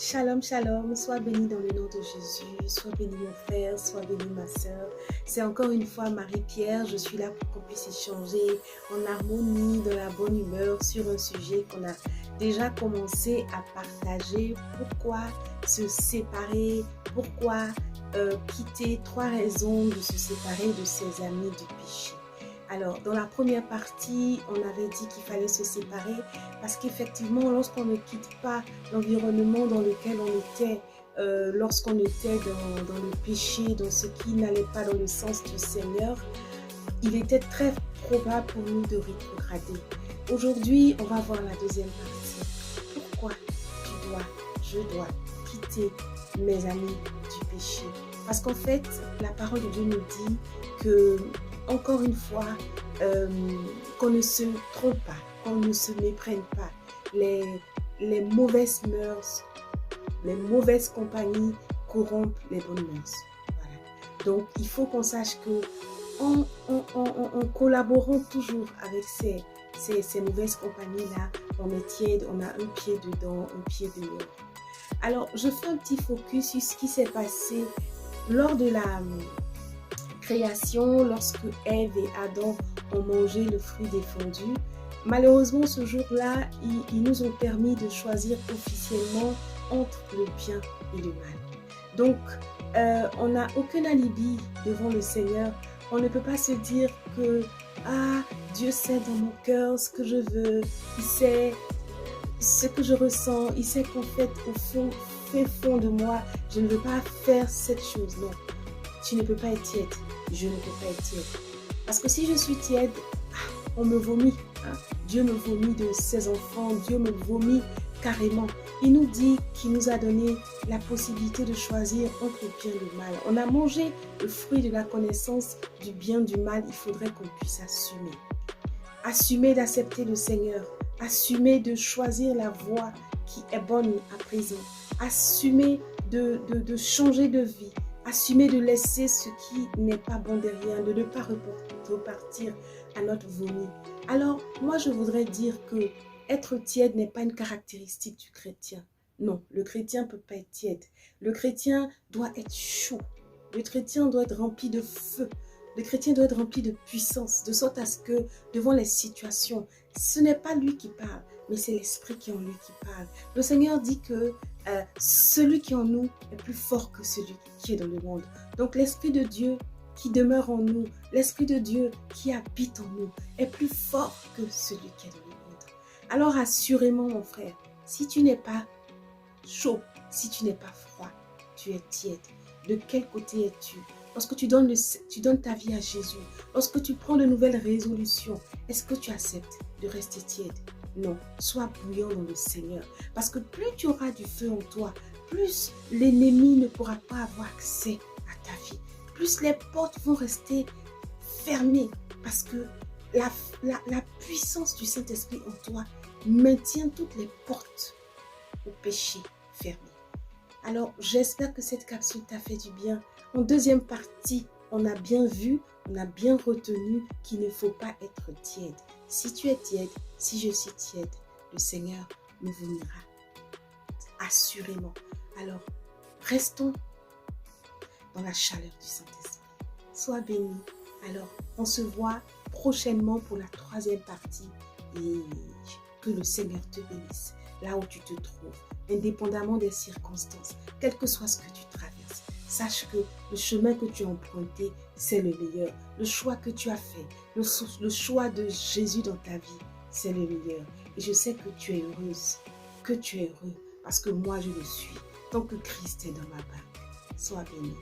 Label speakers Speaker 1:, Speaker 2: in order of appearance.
Speaker 1: Shalom, shalom, sois béni dans le nom de Jésus, sois béni mon frère, sois béni ma soeur. C'est encore une fois Marie-Pierre, je suis là pour qu'on puisse échanger en harmonie, dans la bonne humeur sur un sujet qu'on a déjà commencé à partager. Pourquoi se séparer, pourquoi quitter, 3 raisons de se séparer de ses amis du péché. Alors, dans la première partie, on avait dit qu'il fallait se séparer parce qu'effectivement, lorsqu'on ne quitte pas l'environnement dans lequel on était, lorsqu'on était dans le péché, dans ce qui n'allait pas dans le sens du Seigneur, il était très probable pour nous de rétrograder. Aujourd'hui, on va voir la deuxième partie. Pourquoi je dois quitter mes amis du péché? Parce qu'en fait, la parole de Dieu nous dit que, encore une fois, qu'on ne se trompe pas, qu'on ne se méprenne pas. Les mauvaises mœurs, les mauvaises compagnies corrompent les bonnes mœurs. Voilà. Donc, il faut qu'on sache que en collaborant toujours avec ces mauvaises compagnies-là, on est tiède, on a un pied dedans, un pied dehors. Alors, je fais un petit focus sur ce qui s'est passé lors de la création, lorsque Ève et Adam ont mangé le fruit défendu. Malheureusement, ce jour-là, ils nous ont permis de choisir officiellement entre le bien et le mal. Donc, on n'a aucun alibi devant le Seigneur. On ne peut pas se dire que Dieu sait dans mon cœur ce que je veux, il sait ce que je ressens, il sait qu'en fait, au fond de moi, je ne veux pas faire cette chose. Non, tu ne peux pas être tiède. Je ne peux pas être tiède. Parce que si je suis tiède, on me vomit. Dieu me vomit de ses enfants. Dieu me vomit carrément. Il nous dit qu'il nous a donné la possibilité de choisir entre le bien et le mal. On a mangé le fruit de la connaissance du bien et du mal. Il faudrait qu'on puisse assumer. Assumer d'accepter le Seigneur. Assumer de choisir la voie qui est bonne à présent. Assumer de changer de vie. Assumer de laisser ce qui n'est pas bon derrière, de ne pas repartir à notre vomi. Alors, moi, je voudrais dire que être tiède n'est pas une caractéristique du chrétien. Non, le chrétien ne peut pas être tiède. Le chrétien doit être chaud. Le chrétien doit être rempli de feu. Le chrétien doit être rempli de puissance, de sorte à ce que, devant les situations, ce n'est pas lui qui parle, mais c'est l'Esprit qui est en lui qui parle. Le Seigneur dit que celui qui est en nous est plus fort que celui qui est dans le monde. Donc l'Esprit de Dieu qui demeure en nous, l'Esprit de Dieu qui habite en nous, est plus fort que celui qui est dans le monde. Alors assurément mon frère, si tu n'es pas chaud, si tu n'es pas froid, tu es tiède. De quel côté es-tu? Lorsque tu donnes ta vie à Jésus, lorsque tu prends de nouvelles résolutions, est-ce que tu acceptes de rester tiède? Non, sois bouillant dans le Seigneur. Parce que plus tu auras du feu en toi, plus l'ennemi ne pourra pas avoir accès à ta vie. Plus les portes vont rester fermées. Parce que la puissance du Saint-Esprit en toi maintient toutes les portes au péché fermées. Alors, j'espère que cette capsule t'a fait du bien. En deuxième partie, on a bien vu, on a bien retenu qu'il ne faut pas être tiède. Si tu es tiède, si je suis tiède, le Seigneur nous vomira. Assurément. Alors, restons dans la chaleur du Saint-Esprit. Sois béni. Alors, on se voit prochainement pour la 3e partie. Et que le Seigneur te bénisse, là où tu te trouves, indépendamment des circonstances, quel que soit ce que tu traverses. Sache que le chemin que tu as emprunté, c'est le meilleur. Le choix que tu as fait, le choix de Jésus dans ta vie, c'est le meilleur. Et je sais que tu es heureuse, que tu es heureux, parce que moi je le suis. Tant que Christ est dans ma barque, sois béni.